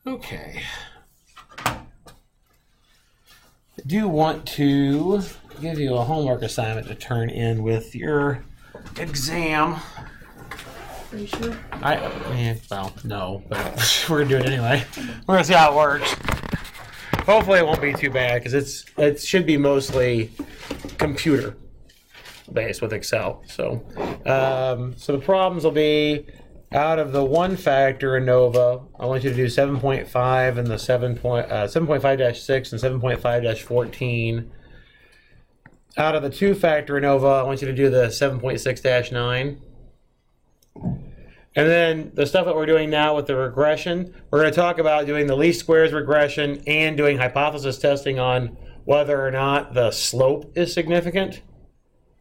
Okay. I do want to give you a homework assignment to turn in with your exam. Are you sure? Well, no, but we're going to do it anyway. We're going to see how it works. Hopefully it won't be too bad, because it should be mostly computer-based with Excel. So the problems will be, out of the one-factor ANOVA, I want you to do 7.5 and the 7.5-6 and 7.5-14. Out of the two-factor ANOVA, I want you to do the 7.6-9. And then the stuff that we're doing now with the regression, we're going to talk about doing the least squares regression and doing hypothesis testing on whether or not the slope is significant.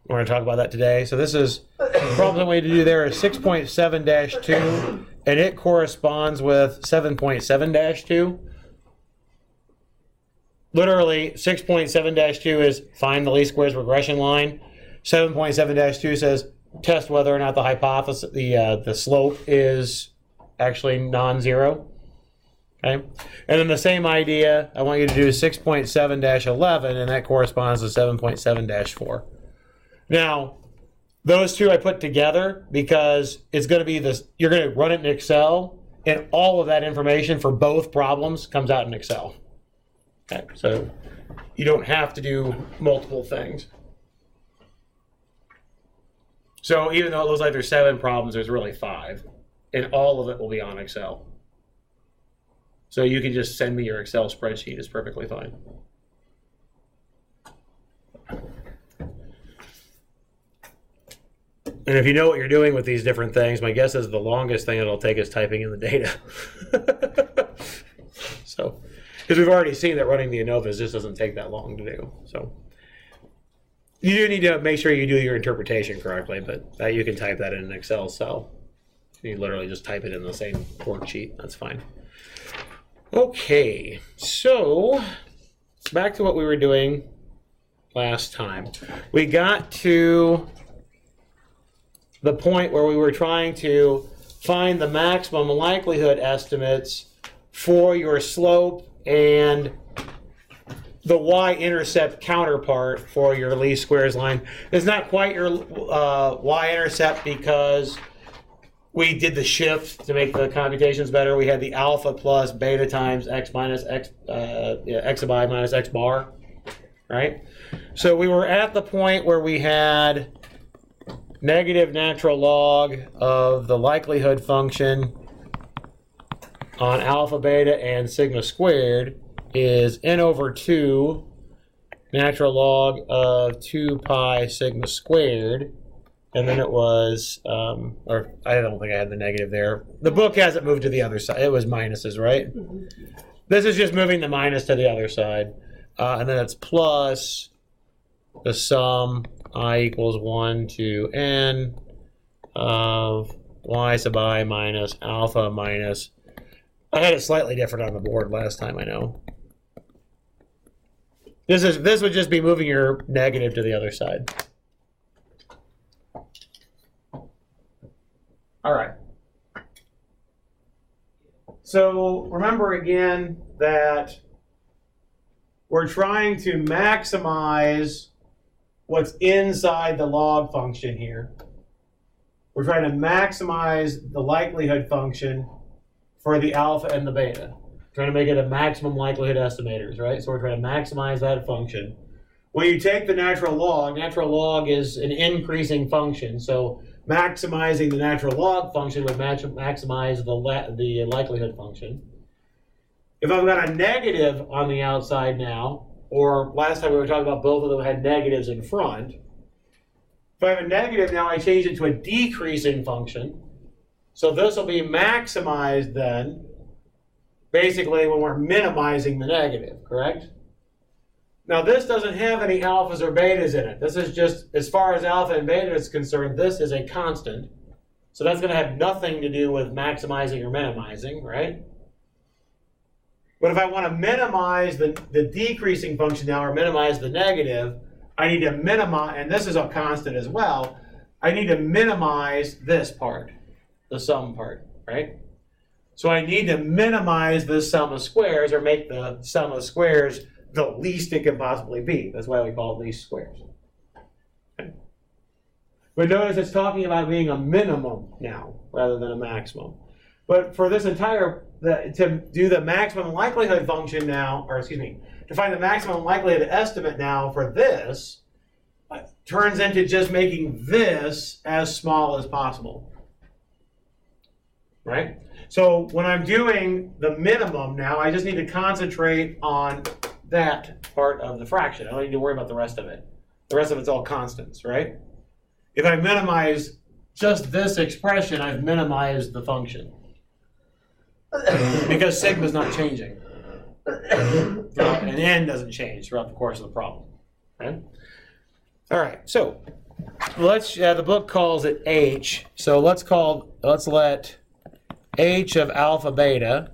We're going to talk about that today. So this is, the problem that we need to do there is 6.7-2, and it corresponds with 7.7-2. Literally, 6.7-2 is find the least squares regression line. 7.7-2 says test whether or not the hypothesis, the slope is actually non-zero. Okay, and then the same idea, I want you to do 6.7-11, and that corresponds to 7.7-4. Now, those two I put together because it's going to be this. You're going to run it in Excel, and all of that information for both problems comes out in Excel. Okay, so you don't have to do multiple things. So even though it looks like there's 7 problems, there's really 5. And all of it will be on Excel. So you can just send me your Excel spreadsheet. It's perfectly fine. And if you know what you're doing with these different things, my guess is the longest thing it'll take is typing in the data. So, because we've already seen that running the ANOVAs just doesn't take that long to do. So. You do need to make sure you do your interpretation correctly, but you can type that in an Excel cell. You literally just type it in the same worksheet. That's fine. Okay, so back to what we were doing last time. We got to the point where we were trying to find the maximum likelihood estimates for your slope and the Y-intercept counterpart for your least squares line. It's not quite your Y-intercept because we did the shift to make the computations better. We had the alpha plus beta times x minus x, x of I minus x bar, right? So we were at the point where we had negative natural log of the likelihood function on alpha, beta, and sigma squared is n over 2 natural log of 2 pi sigma squared, and then it was, or I don't think I had the negative there. The book has it moved to the other side. It was minuses, right? Mm-hmm. This is just moving the minus to the other side. And then it's plus the sum I equals 1 to n of y sub I minus alpha minus, I had it slightly different on the board last time, I know. This would just be moving your negative to the other side. All right. So remember again that we're trying to maximize what's inside the log function here. We're trying to maximize the likelihood function for the alpha and the beta. Trying to make it a maximum likelihood estimators, right? So we're trying to maximize that function. When you take the natural log is an increasing function. So maximizing the natural log function would maximize the likelihood function. If I've got a negative on the outside now, or last time we were talking about both of them had negatives in front. If I have a negative now, I change it to a decreasing function. So this will be maximized then, basically when we're minimizing the negative, correct? Now this doesn't have any alphas or betas in it. This is just, as far as alpha and beta is concerned, this is a constant. So that's going to have nothing to do with maximizing or minimizing, right? But if I want to minimize the decreasing function now or minimize the negative, I need to minimize, and this is a constant as well, I need to minimize this part, the sum part, right? So I need to minimize this sum of squares, or make the sum of squares the least it can possibly be. That's why we call it least squares. Okay. But notice it's talking about being a minimum now, rather than a maximum. But for this entire, to do the maximum likelihood function now, or excuse me, to find the maximum likelihood estimate now for this, turns into just making this as small as possible. Right? So when I'm doing the minimum now, I just need to concentrate on that part of the fraction. I don't need to worry about the rest of it. The rest of it's all constants, right? If I minimize just this expression, I've minimized the function. Because sigma is not changing. And n doesn't change throughout the course of the problem. Okay? All right, so let's. The book calls it h. So let's let h of alpha beta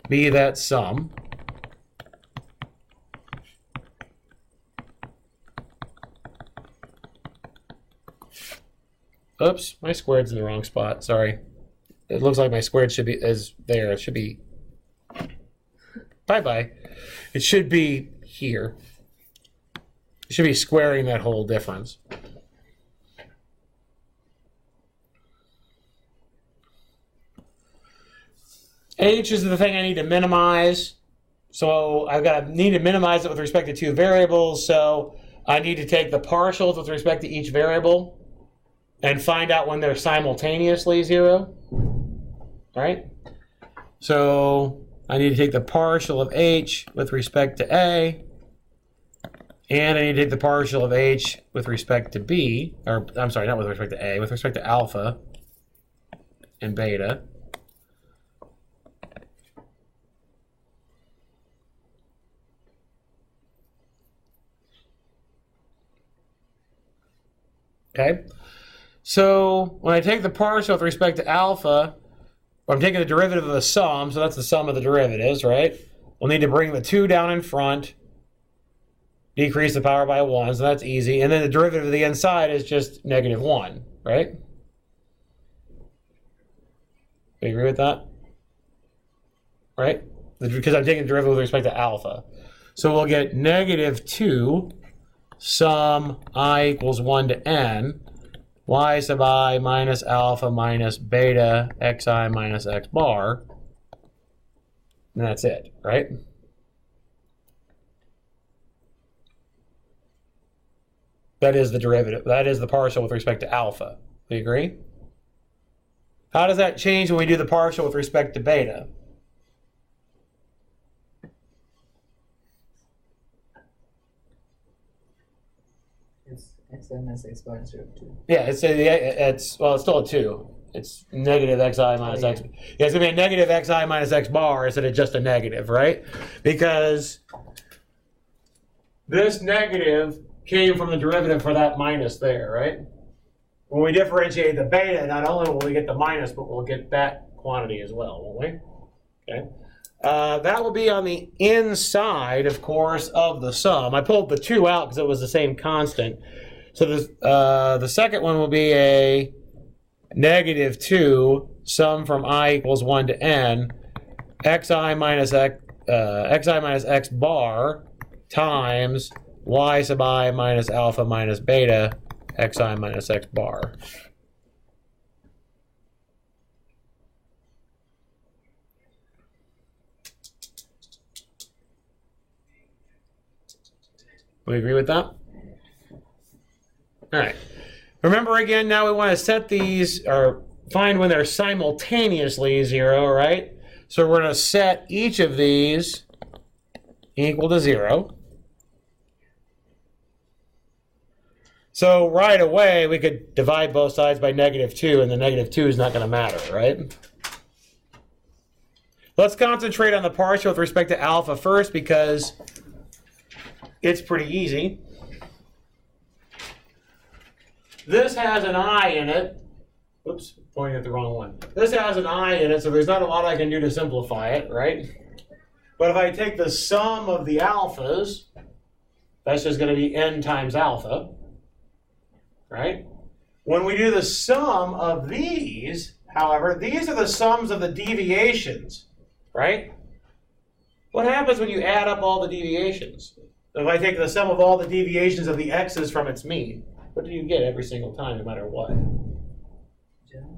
be that sum. Oops, my squared's in the wrong spot. Sorry. It looks like my squared should be there. It should be. Bye-bye. It should be here. It should be squaring that whole difference. H is the thing I need to minimize. So need to minimize it with respect to two variables. So I need to take the partials with respect to each variable and find out when they're simultaneously 0. Right? So I need to take the partial of h with respect to a, and I need to take the partial of h with respect to b, or I'm sorry, not with respect to a, with respect to alpha and beta. Okay? So when I take the partial with respect to alpha, I'm taking the derivative of the sum, so that's the sum of the derivatives, right? We'll need to bring the 2 down in front, decrease the power by 1, so that's easy. And then the derivative of the inside is just -1, right? Do you agree with that? Right? Because I'm taking the derivative with respect to alpha. So we'll get -2 sum I equals 1 to n, y sub I minus alpha minus beta xi minus x bar, and that's it, right? That is the derivative. That is the partial with respect to alpha. Do you agree? How does that change when we do the partial with respect to beta? X minus x bar instead of 2. Yeah, it's still a 2. It's negative xi minus x. Yeah, it's going to be a negative xi minus x bar instead of just a negative, right? Because this negative came from the derivative for that minus there, right? When we differentiate the beta, not only will we get the minus, but we'll get that quantity as well, won't we? Okay. That will be on the inside, of course, of the sum. I pulled the 2 out because it was the same constant. So the second one will be a -2 sum from I equals 1 to n, xi minus x bar times y sub I minus alpha minus beta xi minus x bar. We agree with that? All right. Remember again, now we want to set these, or find when they're simultaneously 0, right? So we're going to set each of these equal to 0. So right away, we could divide both sides by -2, and the -2 is not going to matter, right? Let's concentrate on the partial with respect to alpha first, because it's pretty easy. This has an I in it. Oops, pointing at the wrong one. This has an I in it, so there's not a lot I can do to simplify it, right? But if I take the sum of the alphas, that's just going to be n times alpha, right? When we do the sum of these, however, these are the sums of the deviations, right? What happens when you add up all the deviations? If I take the sum of all the deviations of the x's from its mean, what do you get every single time, no matter what?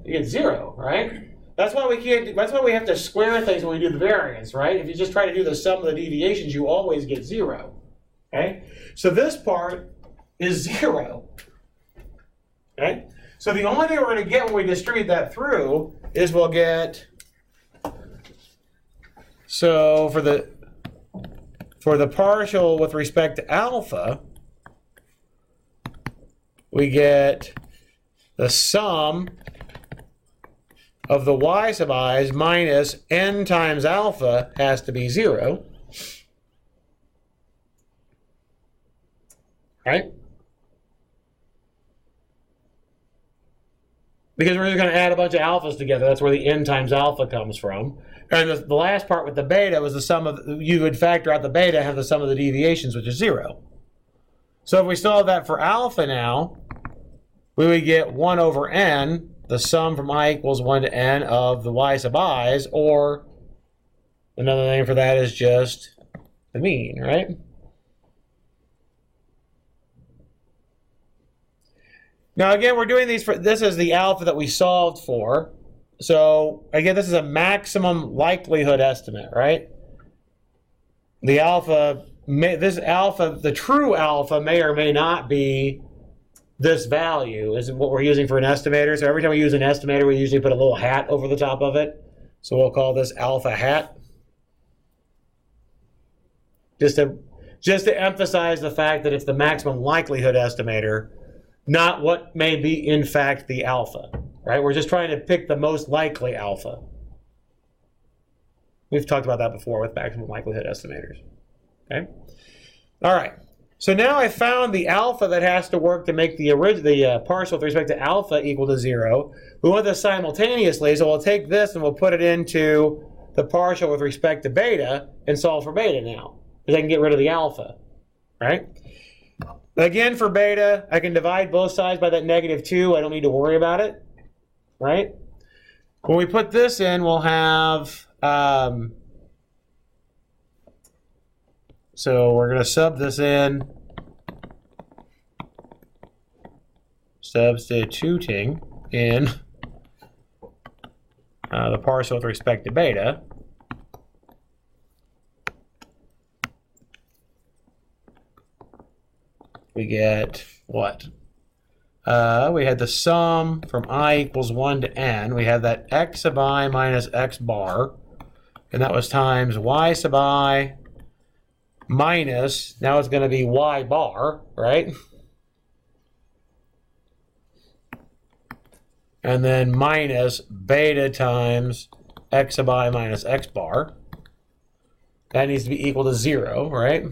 You get 0, right? That's why we can't. That's why we have to square things when we do the variance, right? If you just try to do the sum of the deviations, you always get 0. Okay? So this part is 0. Okay? So the only thing we're going to get when we distribute that through is we'll get. So for the partial with respect to alpha, we get the sum of the y sub i's minus n times alpha has to be 0. Right? Because we're just going to add a bunch of alphas together. That's where the n times alpha comes from. And the last part with the beta was the sum of, you would factor out the beta and have the sum of the deviations, which is 0. So if we still have that for alpha now, we would get 1 over n, the sum from I equals 1 to n of the y sub i's, or another name for that is just the mean, right? Now again, we're doing these for, this is the alpha that we solved for. So again, this is a maximum likelihood estimate, right? The alpha, the true alpha may or may not be this value, is what we're using for an estimator. So every time we use an estimator, we usually put a little hat over the top of it. So we'll call this alpha hat. Just to emphasize the fact that it's the maximum likelihood estimator, not what may be in fact the alpha, right? We're just trying to pick the most likely alpha. We've talked about that before with maximum likelihood estimators. Okay? All right. So now I found the alpha that has to work to make the partial with respect to alpha equal to 0. We want this simultaneously, so we'll take this and we'll put it into the partial with respect to beta and solve for beta now, because I can get rid of the alpha, right? Again, for beta, I can divide both sides by that -2. I don't need to worry about it, right? When we put this in, we'll have, so we're going to sub this in, substituting in the partial with respect to beta. We get what? We had the sum from I equals 1 to n. We had that x sub I minus x bar. And that was times y sub I minus, now it's going to be y bar, right? And then minus beta times x sub I minus x bar. That needs to be equal to 0, right?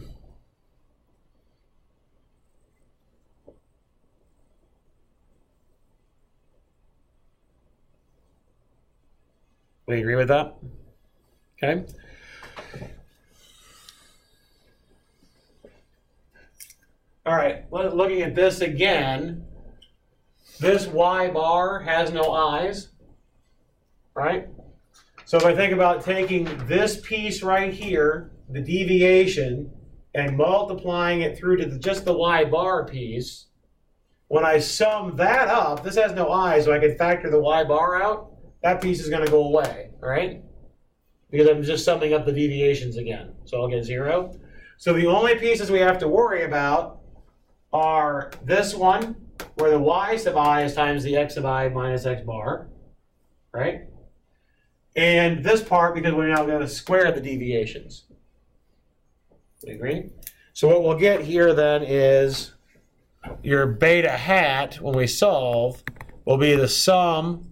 Do you agree with that? Okay. All right, looking at this again, this y bar has no i's, right? So if I think about taking this piece right here, the deviation, and multiplying it through to just the y bar piece, when I sum that up, this has no i's, so I can factor the y bar out. That piece is going to go away, right? Because I'm just summing up the deviations again. So I'll get 0. So the only pieces we have to worry about are this one, where the y sub I is times the x sub I minus x bar, right? And this part, because we're now going to square the deviations. You agree? So what we'll get here then is your beta hat, when we solve, will be the sum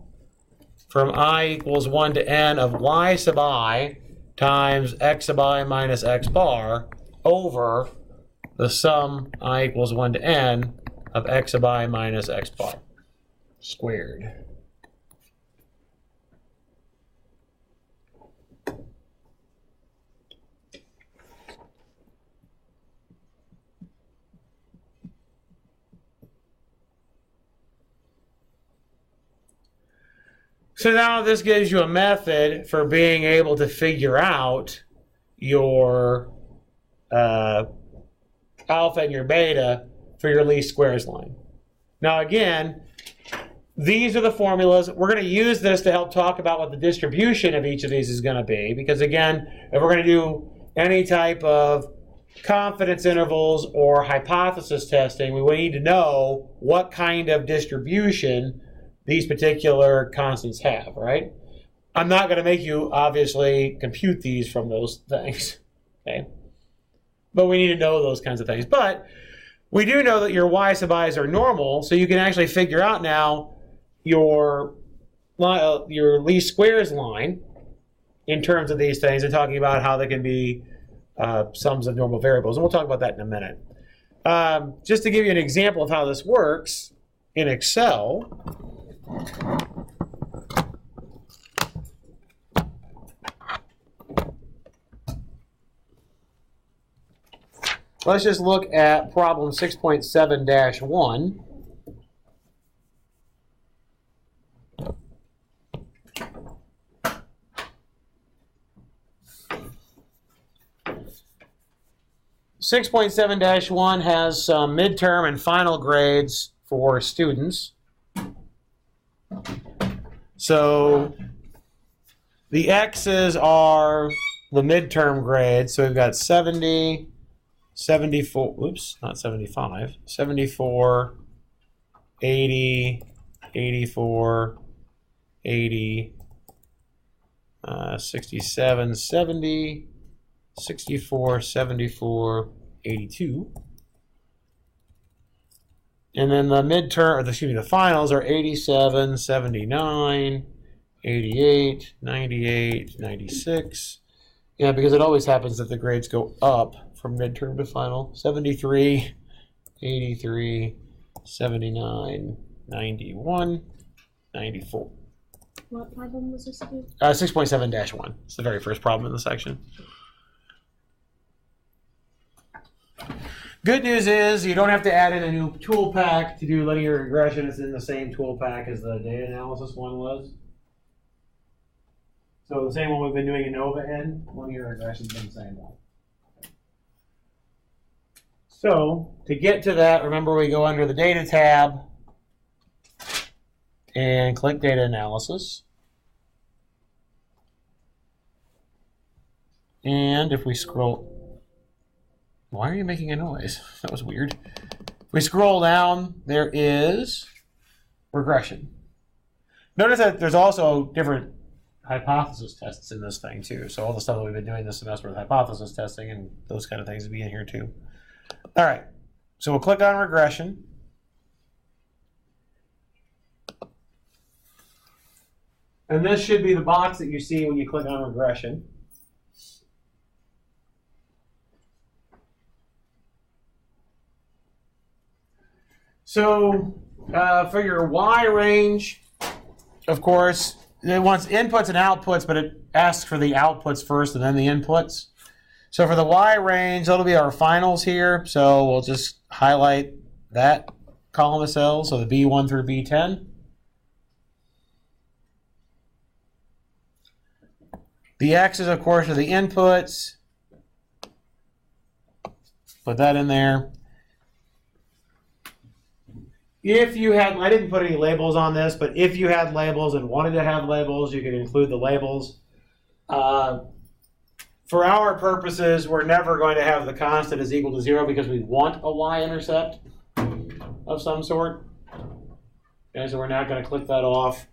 from I equals 1 to n of y sub I times x sub I minus x bar over the sum I equals 1 to n of x sub I minus x bar squared. So now this gives you a method for being able to figure out your alpha and your beta for your least squares line. Now again, these are the formulas. We're going to use this to help talk about what the distribution of each of these is going to be, because again, if we're going to do any type of confidence intervals or hypothesis testing, we need to know what kind of distribution these particular constants have, right? I'm not going to make you obviously compute these from those things, okay? But we need to know those kinds of things. But we do know that your y sub i's are normal, so you can actually figure out now your least squares line in terms of these things and talking about how they can be sums of normal variables. And we'll talk about that in a minute. Just to give you an example of how this works in Excel, let's just look at problem 6.7-1. Six 6.7-1 has some midterm and final grades for students. So the X's are the midterm grades. So we've got 70, 74, oops, not 75, 74, 80, 84, 80, 67, 70, 64, 74, 82. And then the midterm, or the finals are 87, 79, 88, 98, 96. Yeah, because it always happens that the grades go up from midterm to final. 73, 83, 79, 91, 94. What problem was this again? 6.7-1. It's the very first problem in the section. Good news is you don't have to add in a new tool pack to do linear regression. It's in the same tool pack as the data analysis one was. So the same one we've been doing in Nova in, linear regression's been the same one. So to get to that, remember we go under the data tab and click data analysis. And if we scroll, why are you making a noise? That was weird. If we scroll down, there is regression. Notice that there's also different hypothesis tests in this thing too. So all the stuff that we've been doing this semester with hypothesis testing and those kind of things will be in here too. All right, so we'll click on regression. And this should be the box that you see when you click on regression. So for your Y range, of course, it wants inputs and outputs, but it asks for the outputs first and then the inputs. So for the Y range, that'll be our finals here. So we'll just highlight that column of cells, so the B1 through B10. The X's, of course, are the inputs. Put that in there. If you had, I didn't put any labels on this, but if you had labels and wanted to have labels, you could include the labels. For our purposes, we're never going to have the constant is equal to 0 because we want a Y-intercept of some sort. Okay, so we're not going to click that off.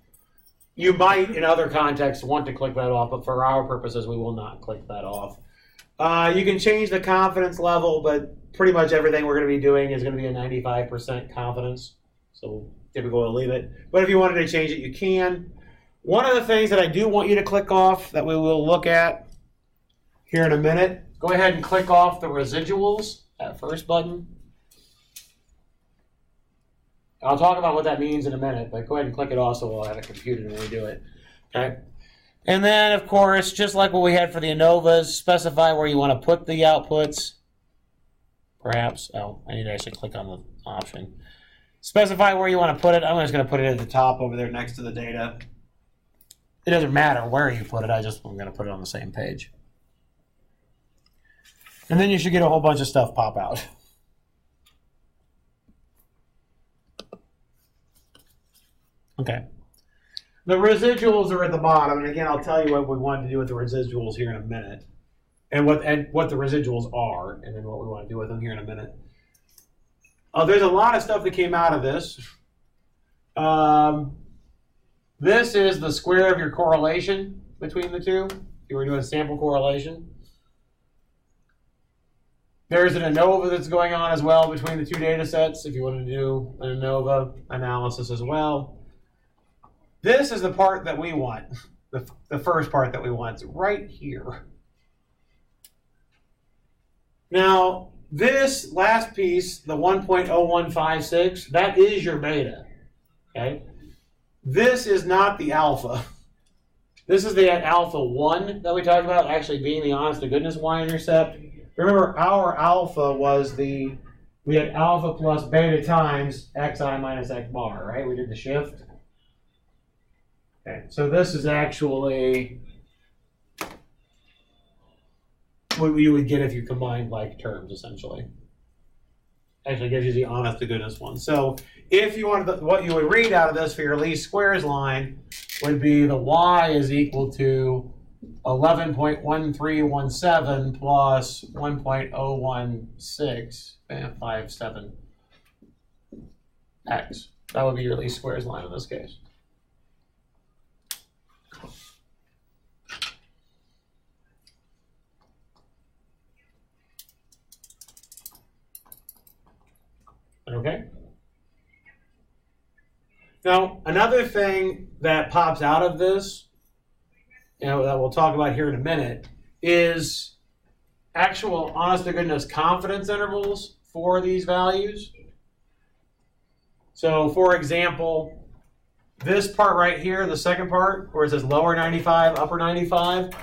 You might, in other contexts, want to click that off, but for our purposes, we will not click that off. You can change the confidence level, but pretty much everything we're going to be doing is going to be a 95% confidence. So typically we'll leave it. But if you wanted to change it, you can. One of the things that I do want you to click off that we will look at here in a minute, go ahead and click off the residuals, that first button. I'll talk about what that means in a minute, but go ahead and click it off so we'll have it computed when we do it. Okay. And then, of course, just like what we had for the ANOVAs, specify where you want to put the outputs. Perhaps, oh, I need to actually click on the option. Specify where you want to put it. I'm just going to put it at the top over there next to the data. It doesn't matter where you put it. I'm going to put it on the same page. And then you should get a whole bunch of stuff pop out. Okay. The residuals are at the bottom, and again, I'll tell you what we want to do with the residuals here in a minute, and what the residuals are, and then what we want to do with them here in a minute. There's a lot of stuff that came out of this. This is the square of your correlation between the two. If you were doing sample correlation. There's an ANOVA that's going on as well between the two data sets if you want to do an ANOVA analysis as well. This is the part that we want, the first part that we want. It's right here. Now, this last piece, the 1.0156, that is your beta. Okay? This is not the alpha. This is the alpha 1 that we talked about, actually being the honest-to-goodness Y-intercept. Remember, our alpha was we had alpha plus beta times xi minus x bar, right? We did the shift. Okay, so this is actually what you would get if you combined like terms, essentially. Actually gives you the honest-to-goodness one. So if you wanted what you would read out of this for your least squares line would be the y is equal to 11.1317 plus 1.01657 x. That would be your least squares line in this case. Okay. Now, another thing that pops out of this, that we'll talk about here in a minute, is actual honest-to-goodness confidence intervals for these values. So, for example, this part right here, the second part, where it says lower 95, upper 95,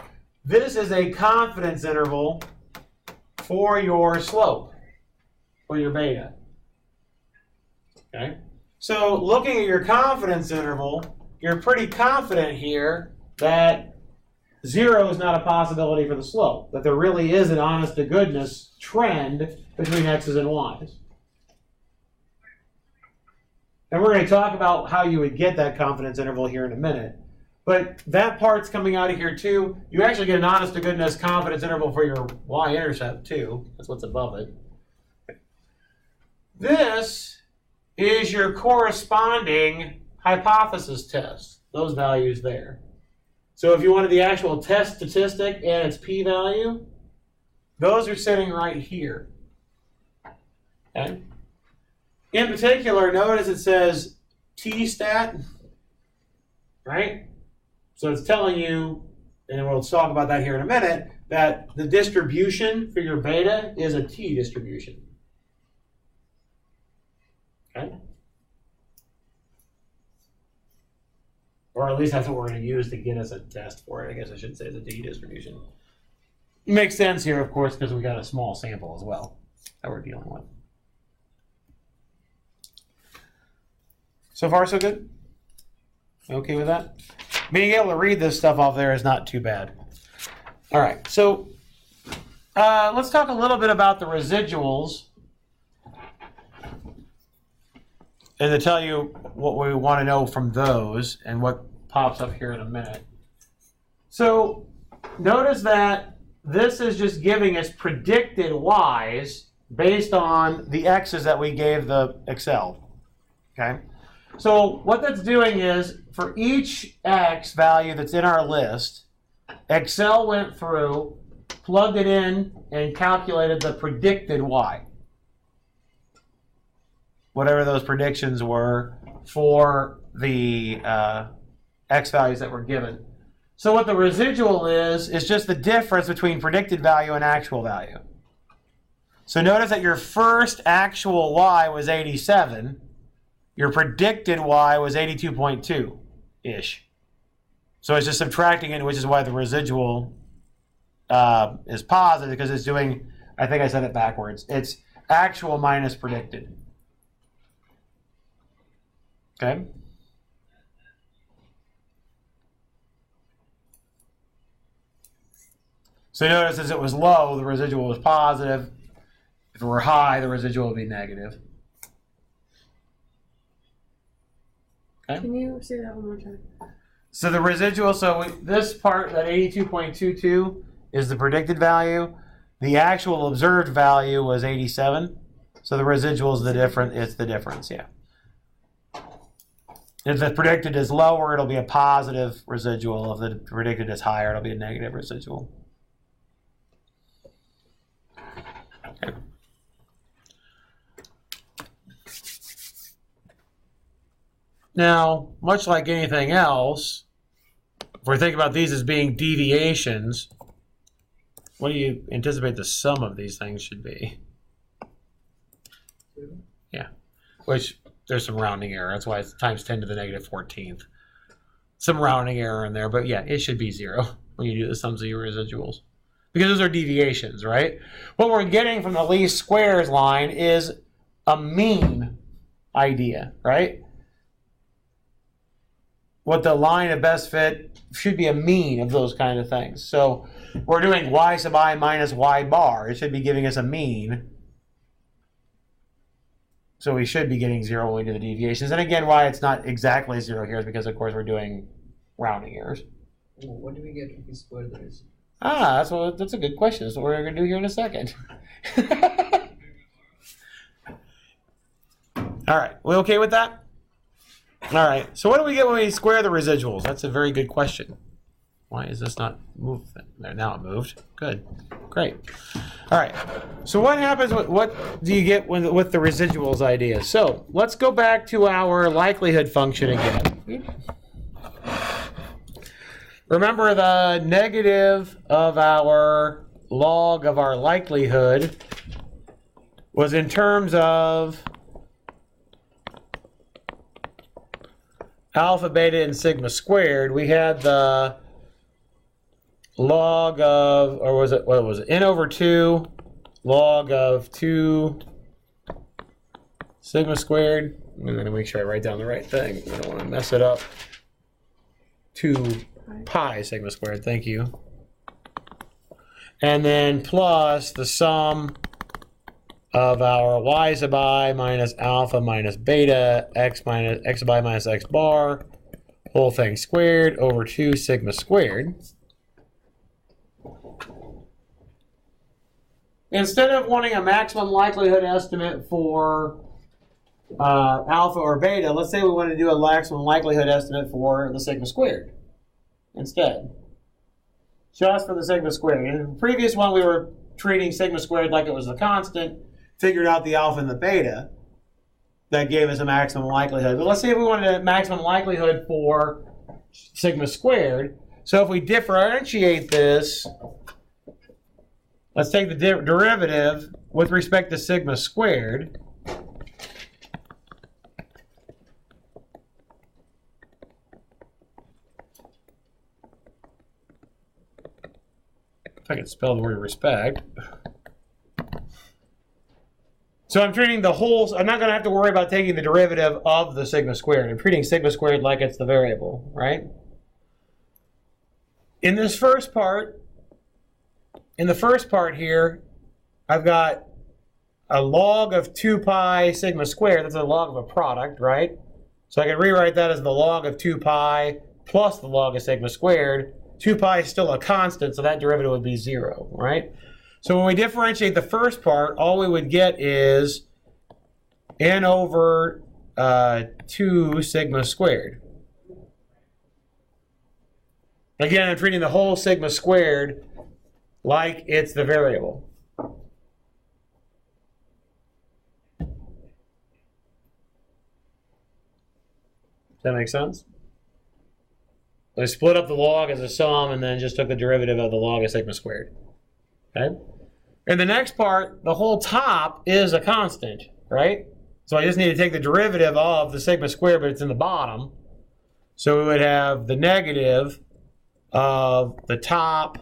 this is a confidence interval for your slope, for your beta. Okay? So, looking at your confidence interval, you're pretty confident here that 0 is not a possibility for the slope, that there really is an honest-to-goodness trend between x's and y's. And we're going to talk about how you would get that confidence interval here in a minute. But that part's coming out of here too. You actually get an honest-to-goodness confidence interval for your Y-intercept too. That's what's above it. This is your corresponding hypothesis test, those values there. So if you wanted the actual test statistic and its p-value, those are sitting right here. Okay? In particular, notice it says t-stat, right? So it's telling you, and we'll talk about that here in a minute, that the distribution for your beta is a t-distribution. Okay? Or at least that's what we're going to use to get us a test for it. I guess I should say it's a t-distribution. Makes sense here, of course, because we got a small sample as well that we're dealing with. So far, so good? Okay with that? Being able to read this stuff off there is not too bad. All right, so let's talk a little bit about the residuals and to tell you what we want to know from those and what pops up here in a minute. So notice that this is just giving us predicted y's based on the x's that we gave the Excel. Okay? So what that's doing is for each x value that's in our list, Excel went through, plugged it in, and calculated the predicted y. Whatever those predictions were for the x values that were given. So what the residual is just the difference between predicted value and actual value. So notice that your first actual y was 87. Your predicted y was 82.2-ish. So it's just subtracting it, which is why the residual is positive, because it's doing, I think I said it backwards, it's actual minus predicted. Okay? So notice as it was low, the residual was positive. If it were high, the residual would be negative. Okay. Can you say that one more time? So the residual, this part, that 82.22, is the predicted value. The actual observed value was 87. So the residual is the difference. It's the difference, yeah. If the predicted is lower, it'll be a positive residual. If the predicted is higher, it'll be a negative residual. Okay. Now, much like anything else, if we're thinking about these as being deviations, what do you anticipate the sum of these things should be? Yeah, which there's some rounding error. That's why it's times 10 to the negative 14th. Some rounding error in there, but yeah, it should be 0 when you do the sums of your residuals. Because those are deviations, right? What we're getting from the least squares line is a mean idea, right? What the line of best fit should be a mean of those kind of things. So we're doing y sub I minus y bar. It should be giving us a mean. So we should be getting 0 when we do the deviations. And again, why it's not exactly 0 here is because, of course, we're doing rounding errors. What do we get if we square the residual? That's a good question. That's what we're going to do here in a second. All right. We okay with that? All right. So what do we get when we square the residuals? That's a very good question. Why is this not moved? There, now it moved. Good. Great. All right. So what happens? What do you get with the residuals idea? So let's go back to our likelihood function again. Remember the negative of our log of our likelihood was in terms of alpha, beta, and sigma squared. We had the log of, or was it, what was it? N over 2 log of 2 sigma squared. I'm going to make sure I write down the right thing. I don't want to mess it up. 2 pi sigma squared, thank you. And then plus the sum of our y sub I minus alpha minus beta, x sub I minus x bar, whole thing squared over 2 sigma squared. Instead of wanting a maximum likelihood estimate for alpha or beta, let's say we want to do a maximum likelihood estimate for the sigma squared instead. Just for the sigma squared. In the previous one, we were treating sigma squared like it was a constant, figured out the alpha and the beta. That gave us a maximum likelihood. But let's say we wanted a maximum likelihood for sigma squared. So if we differentiate this, let's take the derivative with respect to sigma squared. If I can spell the word respect. So I'm treating the whole, I'm not going to have to worry about taking the derivative of the sigma squared. I'm treating sigma squared like it's the variable, right? In this first part, here, I've got a log of 2 pi sigma squared. That's a log of a product, right? So I can rewrite that as the log of 2 pi plus the log of sigma squared. 2 pi is still a constant, so that derivative would be 0, right? So when we differentiate the first part, all we would get is n over 2 sigma squared. Again, I'm treating the whole sigma squared like it's the variable. Does that make sense? I split up the log as a sum and then just took the derivative of the log of sigma squared. Okay? In the next part, the whole top is a constant, right? So I just need to take the derivative of the sigma squared, but it's in the bottom. So we would have the negative of the top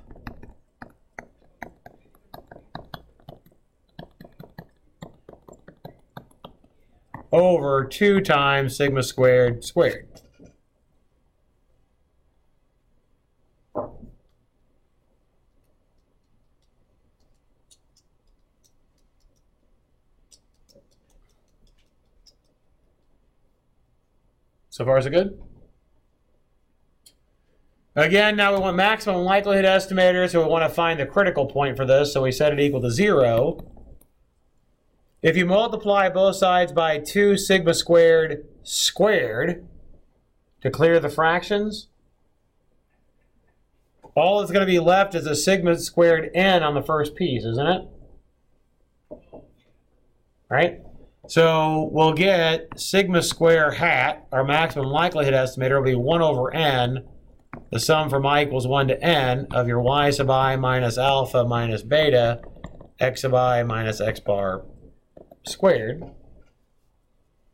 over 2 times sigma squared squared. So far, so good? Again, now we want maximum likelihood estimator, so we want to find the critical point for this, so we set it equal to 0. If you multiply both sides by 2 sigma squared squared to clear the fractions, all that's going to be left is a sigma squared n on the first piece, isn't it? Right? So we'll get sigma square hat, our maximum likelihood estimator, will be 1 over n, the sum from I equals 1 to n of your y sub I minus alpha minus beta, x sub I minus x bar squared.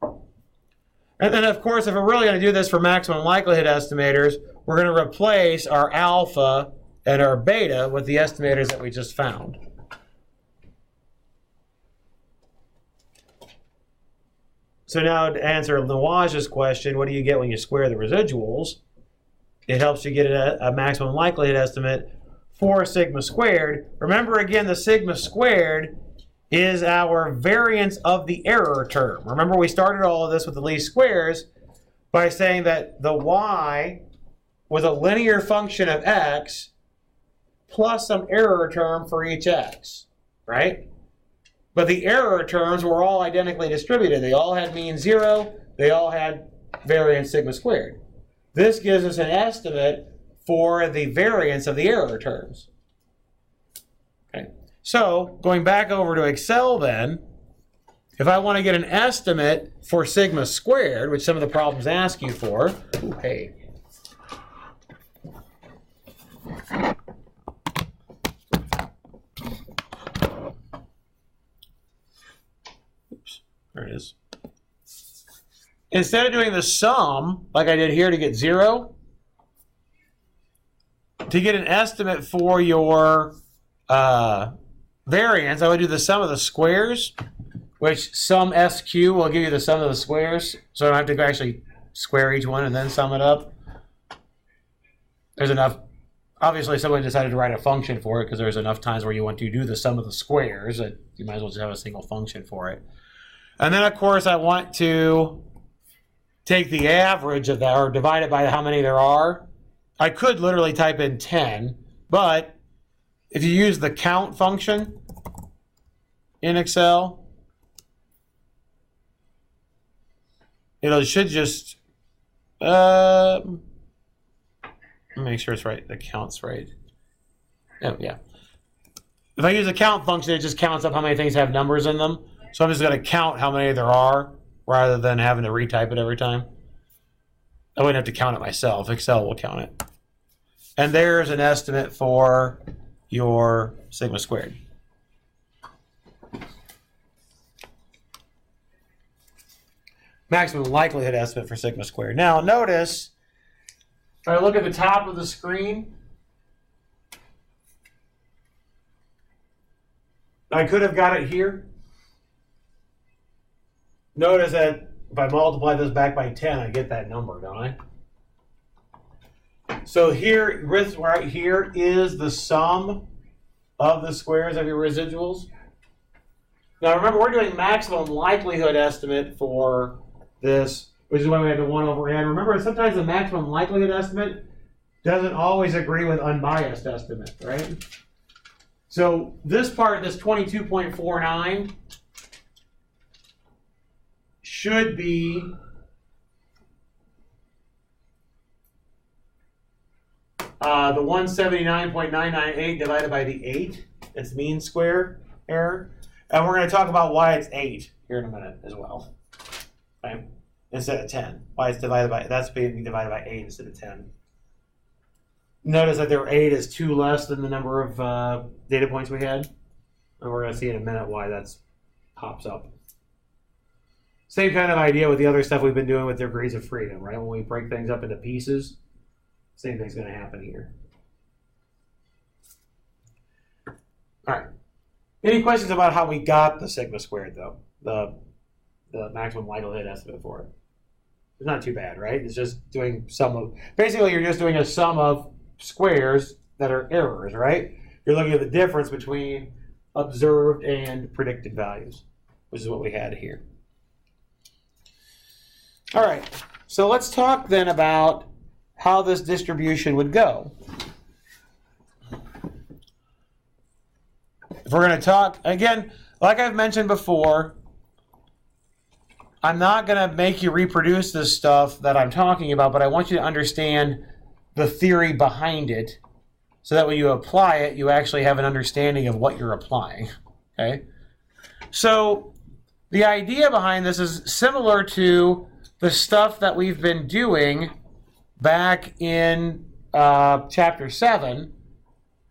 And then, of course, if we're really going to do this for maximum likelihood estimators, we're going to replace our alpha and our beta with the estimators that we just found. So now to answer Nawaj's question, what do you get when you square the residuals? It helps you get a maximum likelihood estimate for sigma squared. Remember, again, the sigma squared is our variance of the error term. Remember, we started all of this with the least squares by saying that the y was a linear function of x plus some error term for each x, right? But the error terms were all identically distributed. They all had mean 0. They all had variance sigma squared. This gives us an estimate for the variance of the error terms. Okay. So, going back over to Excel then, if I want to get an estimate for sigma squared, which some of the problems ask you for, ooh, hey. Oops, there it is. Instead of doing the sum, like I did here to get 0, to get an estimate for your variance, I would do the sum of the squares, which sum SQ will give you the sum of the squares, so I don't have to actually square each one and then sum it up. There's enough. Obviously, someone decided to write a function for it because there's enough times where you want to do the sum of the squares that you might as well just have a single function for it. And then, of course, I want to take the average of that, or divide it by how many there are. I could literally type in 10, but if you use the count function in Excel, it should just make sure it's right. The count's right. Oh, yeah. If I use the count function, it just counts up how many things have numbers in them. So I'm just going to count how many there are rather than having to retype it every time. I wouldn't have to count it myself. Excel will count it. And there's an estimate for your sigma squared. Maximum likelihood estimate for sigma squared. Now notice, if I look at the top of the screen, I could have got it here. Notice that if I multiply this back by 10, I get that number, don't I? So here, right here is the sum of the squares of your residuals. Now remember, we're doing maximum likelihood estimate for this, which is why we have the 1 over n. Remember, sometimes the maximum likelihood estimate doesn't always agree with unbiased estimate, right? So this part, this 22.49, should be the 179.998 divided by the 8. It's mean square error. And we're going to talk about why it's 8 here in a minute as well. Okay? Instead of 10. Why it's divided by, that's being divided by 8 instead of 10. Notice that their 8 is 2 less than the number of data points we had. And we're going to see in a minute why that pops up. Same kind of idea with the other stuff we've been doing with degrees of freedom, right? When we break things up into pieces, same thing's going to happen here. All right. Any questions about how we got the sigma squared, though? The maximum likelihood estimate for it. It's not too bad, right? It's just doing sum of... Basically, you're just doing a sum of squares that are errors, right? You're looking at the difference between observed and predicted values, which is what we had here. All right. So let's talk then about how this distribution would go. If we're going to talk, again, like I've mentioned before, I'm not going to make you reproduce this stuff that I'm talking about, but I want you to understand the theory behind it so that when you apply it, you actually have an understanding of what you're applying. Okay? So the idea behind this is similar to the stuff that we've been doing back in Chapter 7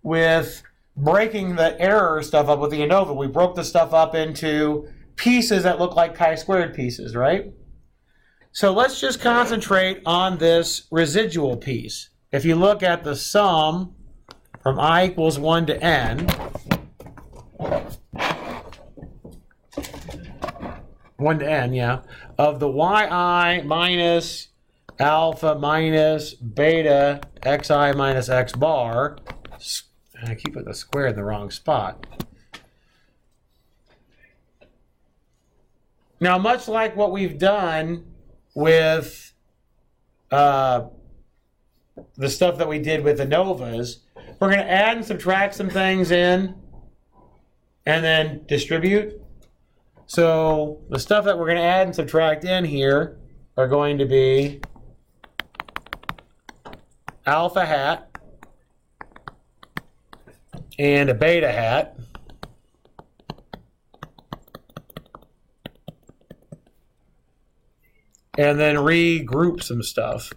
with breaking the error stuff up with the ANOVA. We broke the stuff up into pieces that look like chi-squared pieces, right? So let's just concentrate on this residual piece. If you look at the sum from I equals 1 to n, 1 to n, yeah, of the yi minus alpha minus beta xi minus x bar. I keep putting the square in the wrong spot. Now, much like what we've done with the stuff that we did with the ANOVAs, we're going to add and subtract some things in and then distribute. So the stuff that we're going to add and subtract in here are going to be alpha hat and a beta hat. And then regroup some stuff.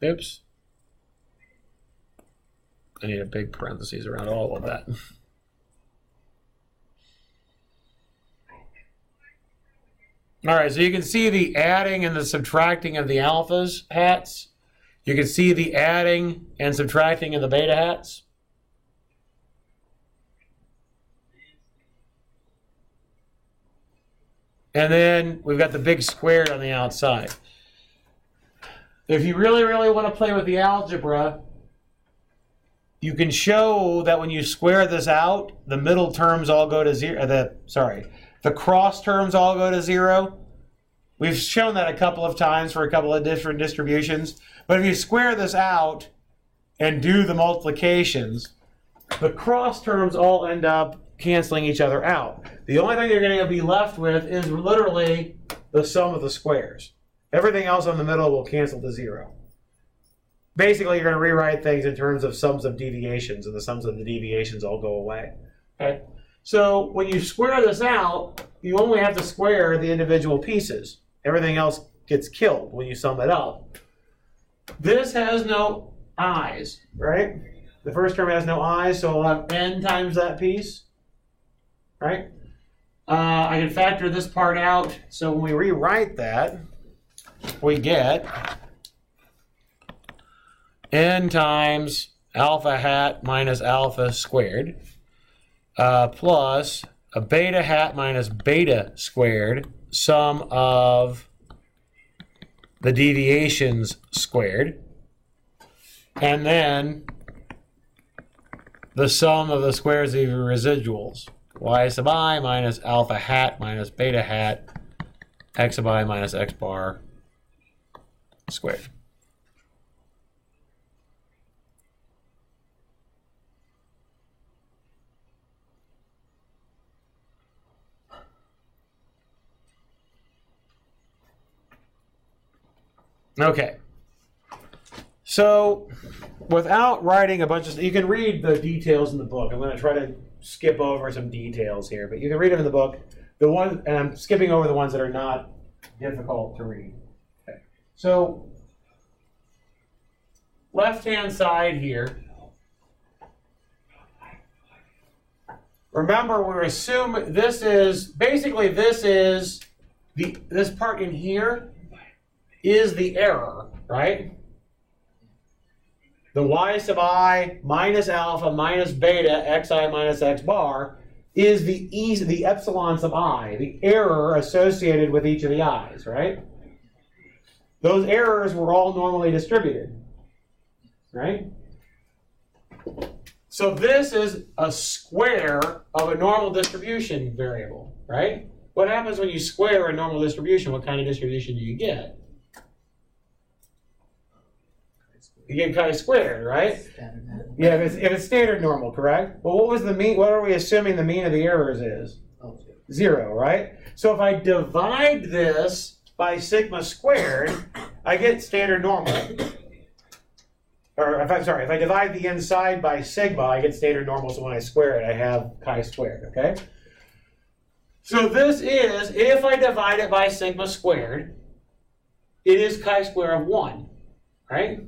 Oops. I need a big parentheses around all of that. All right, so you can see the adding and the subtracting of the alphas hats. You can see the adding and subtracting of the beta hats. And then we've got the big squared on the outside. If you really, really want to play with the algebra, you can show that when you square this out, the middle terms all go to zero. The cross terms all go to 0. We've shown that a couple of times for a couple of different distributions. But if you square this out and do the multiplications, the cross terms all end up canceling each other out. The only thing you're going to be left with is literally the sum of the squares. Everything else on the middle will cancel to 0. Basically, you're going to rewrite things in terms of sums of deviations, and the sums of the deviations all go away. Okay? So when you square this out, you only have to square the individual pieces. Everything else gets killed when you sum it up. This has no i's, right? The first term has no i's, so we'll have n times that piece, right? I can factor this part out, so when we rewrite that, we get n times alpha hat minus alpha squared plus a beta hat minus beta squared, sum of the deviations squared, and then the sum of the squares of your residuals, y sub I minus alpha hat minus beta hat, x sub I minus x bar squared. Okay, so without writing a bunch of, you can read the details in the book. I'm going to try to skip over some details here, but you can read them in the book. And I'm skipping over the ones that are not difficult to read. Okay. So left-hand side here. Remember, we're assuming this is this part in here is the error, right? The y sub I minus alpha minus beta xi minus x bar is the epsilon sub I, the error associated with each of the i's, right? Those errors were all normally distributed, right? So this is a square of a normal distribution variable, right? What happens when you square a normal distribution? What kind of distribution do you get? You get chi-squared, right? Standard. Yeah, if it's standard normal, correct? Well, what was the mean? What are we assuming the mean of the errors is? Oh, 0, right? So if I divide this by sigma squared, I get standard normal. Or if I divide the inside by sigma, I get standard normal. So when I square it, I have chi-squared. Okay. So this is, if I divide it by sigma squared, it is chi-square of 1, right?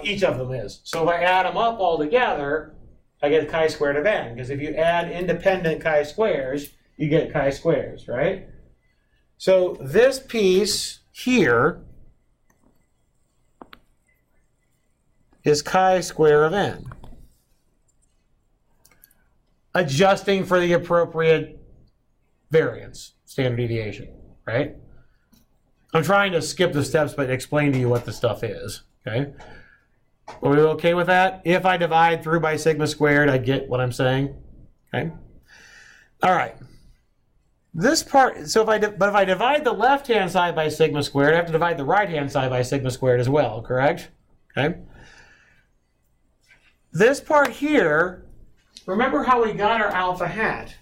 Each of them is. So if I add them up all together, I get chi-squared of n. Because if you add independent chi-squares, you get chi-squares, right? So this piece here is chi-square of n. Adjusting for the appropriate variance, standard deviation, right? I'm trying to skip the steps but explain to you what the stuff is, okay? Are we okay with that? If I divide through by sigma squared, I get what I'm saying, okay? All right. This part, so if I divide the left-hand side by sigma squared, I have to divide the right-hand side by sigma squared as well, correct? Okay. This part here, remember how we got our alpha hat?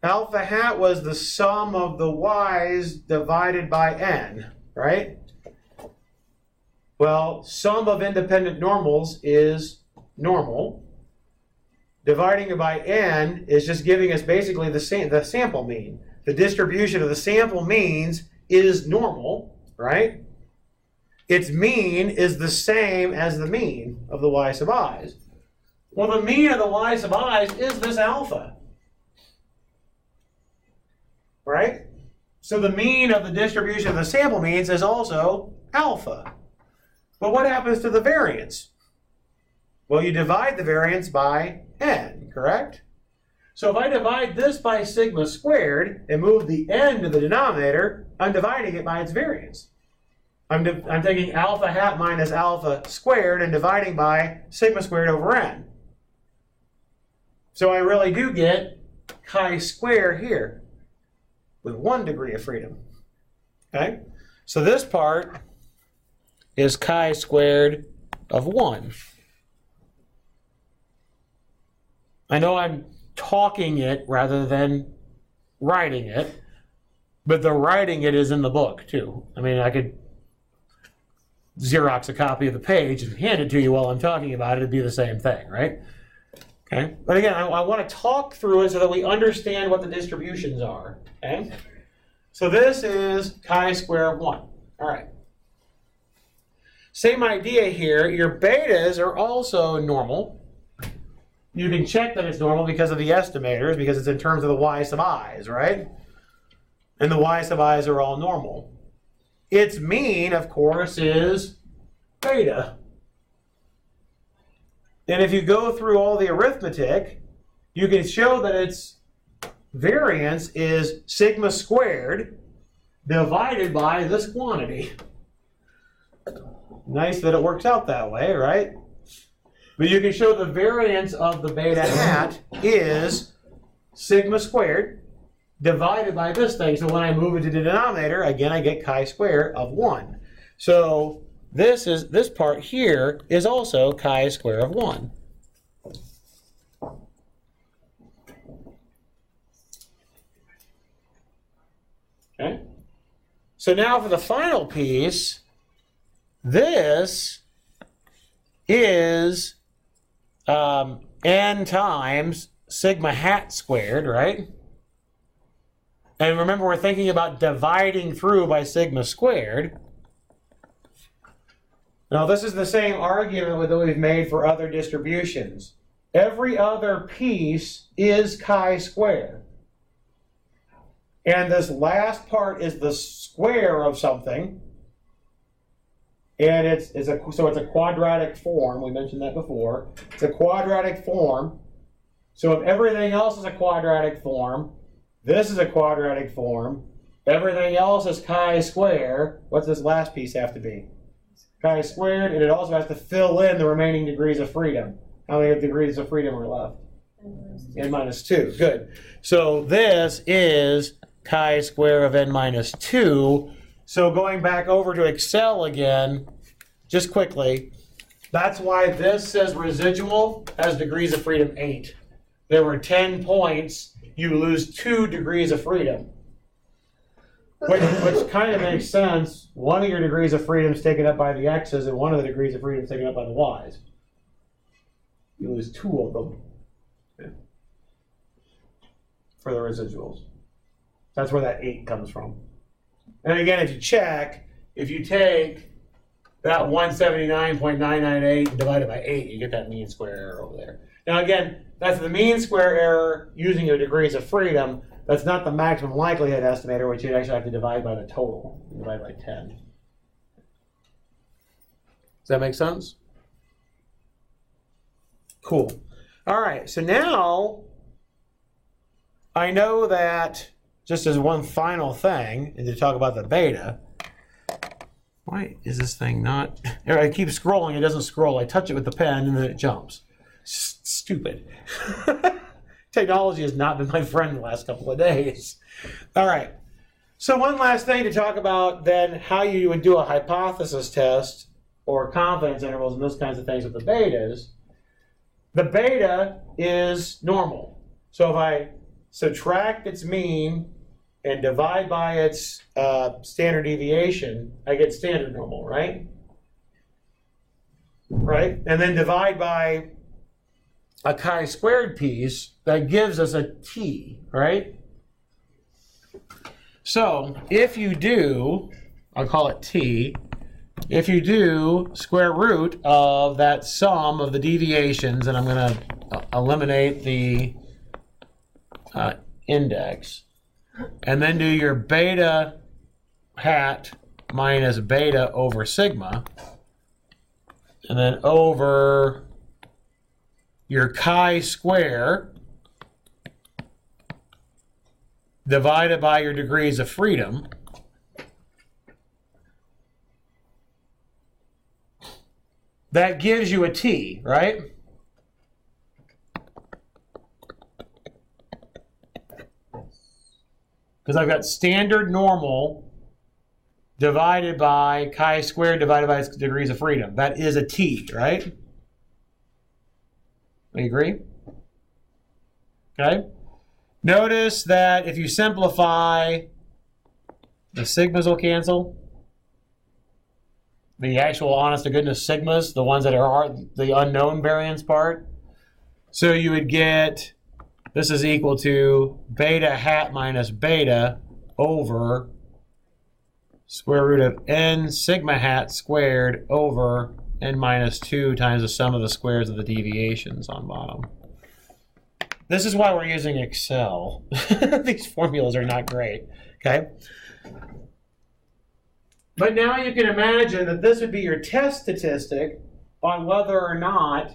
Alpha hat was the sum of the y's divided by n, right? Well, sum of independent normals is normal. Dividing it by n is just giving us basically the sample mean. The distribution of the sample means is normal, right? Its mean is the same as the mean of the y sub i's. Well, the mean of the y sub i's is this alpha, right? So the mean of the distribution of the sample means is also alpha. But what happens to the variance? Well, you divide the variance by n, correct? So if I divide this by sigma squared and move the n to the denominator, I'm dividing it by its variance. I'm taking alpha hat minus alpha squared and dividing by sigma squared over n. So I really do get chi-square here with 1 degree of freedom. Okay? So this part is chi-squared of 1. I know I'm talking it rather than writing it, but the writing it is in the book too. I mean, I could Xerox a copy of the page and hand it to you while I'm talking about it. It'd be the same thing, right? Okay. But again, I want to talk through it so that we understand what the distributions are. Okay. So this is chi-square of 1. All right. Same idea here. Your betas are also normal. You can check that it's normal because of the estimators, because it's in terms of the y sub i's, right? And the y sub i's are all normal. Its mean, of course, is beta. And if you go through all the arithmetic, you can show that its variance is sigma squared divided by this quantity. Nice that it works out that way, right? But you can show the variance of the beta hat is sigma squared divided by this thing. So when I move it to the denominator, again, I get chi-square of 1. So this part here is also chi-square of 1. Okay. So now for the final piece, this is n times sigma hat squared, right? And remember, we're thinking about dividing through by sigma squared. Now, this is the same argument that we've made for other distributions. Every other piece is chi-square. And this last part is the square of something. And it's a quadratic form. We mentioned that before. It's a quadratic form. So if everything else is a quadratic form, this is a quadratic form, everything else is chi-square, what's this last piece have to be? chi-squared, and it also has to fill in the remaining degrees of freedom. How many degrees of freedom are left? N minus 2. Good. So this is chi-square of n minus 2. So going back over to Excel again, just quickly, that's why this says residual has degrees of freedom 8. There were 10 points. You lose 2 degrees of freedom. Which kind of makes sense. One of your degrees of freedom is taken up by the x's, and one of the degrees of freedom is taken up by the y's. You lose 2 of them for the residuals. That's where that 8 comes from. And again, if you check, if you take that 179.998 and divide it by 8, you get that mean square error over there. Now again, that's the mean square error using your degrees of freedom. That's not the maximum likelihood estimator, which you'd actually have to divide by the total. Divide by 10. Does that make sense? Cool. All right, so now I know that, just as one final thing, and to talk about the beta, why is this thing not, I keep scrolling, it doesn't scroll. I touch it with the pen and then it jumps. Stupid. Technology has not been my friend the last couple of days. All right. So one last thing to talk about then, how you would do a hypothesis test or confidence intervals and those kinds of things with the betas. The beta is normal. So if I subtract its mean and divide by its standard deviation, I get standard normal, right? Right? And then divide by a chi-squared piece, that gives us a t, right? So if you do, I'll call it t, if you do square root of that sum of the deviations, and I'm going to eliminate the index, and then do your beta hat minus beta over sigma, and then over your chi-square divided by your degrees of freedom, that gives you a t, right? Because I've got standard normal divided by chi-squared divided by its degrees of freedom. That is a t, right? We agree? Okay. Notice that if you simplify, the sigmas will cancel. The actual honest-to-goodness sigmas, the ones that are the unknown variance part. So you would get, this is equal to beta hat minus beta over square root of n sigma hat squared over n minus 2 times the sum of the squares of the deviations on bottom. This is why we're using Excel. These formulas are not great, okay? But now you can imagine that this would be your test statistic on whether or not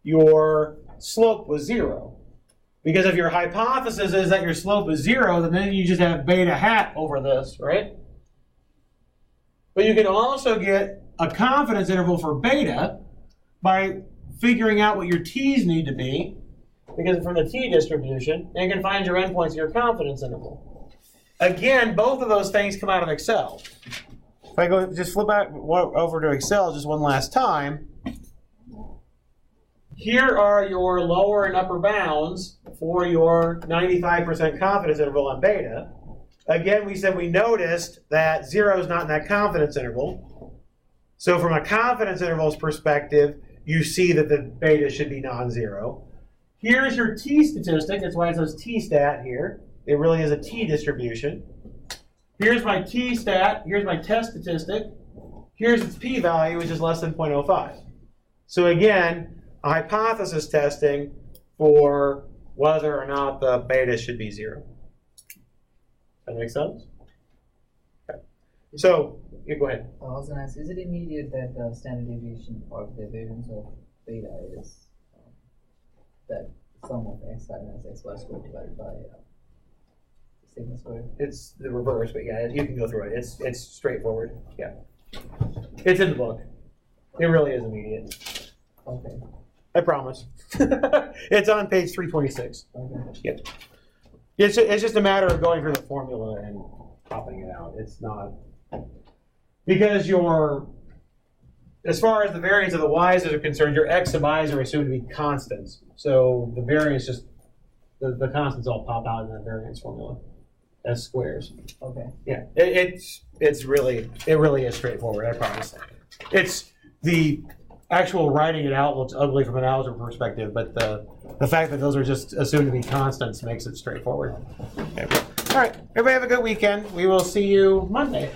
your slope was 0. Because if your hypothesis is that your slope is 0, then you just have beta hat over this, right? But you can also get a confidence interval for beta by figuring out what your t's need to be, because from the t distribution, and you can find your endpoints of your confidence interval. Again, both of those things come out of Excel. If I go just flip back over to Excel just one last time, here are your lower and upper bounds for your 95% confidence interval on beta. Again, we said we noticed that 0 is not in that confidence interval. So from a confidence intervals perspective, you see that the beta should be non-zero. Here's your t statistic. That's why it says t-stat here. It really is a t distribution. Here's my t-stat. Here's my test statistic. Here's its p-value, which is less than 0.05. So again, a hypothesis testing for whether or not the beta should be 0. That make sense? Okay. So, you go ahead. I was going to ask, is it immediate that the standard deviation or the variance of beta is that sum of x minus x y squared divided by sigma squared? It's the reverse, but yeah, you can go through it. It's straightforward. Yeah. It's in the book. It really is immediate. Okay. I promise. It's on page 326. Okay. Yep. It's just a matter of going through the formula and popping it out. It's not because as far as the variance of the y's are concerned, your x sub i's are assumed to be constants. So the variance just the constants all pop out in that variance formula as squares. Okay. Yeah, it really is straightforward. I promise. It's the actual writing it out looks ugly from an algebra perspective, but the fact that those are just assumed to be constants makes it straightforward. Okay. All right, everybody have a good weekend. We will see you Monday.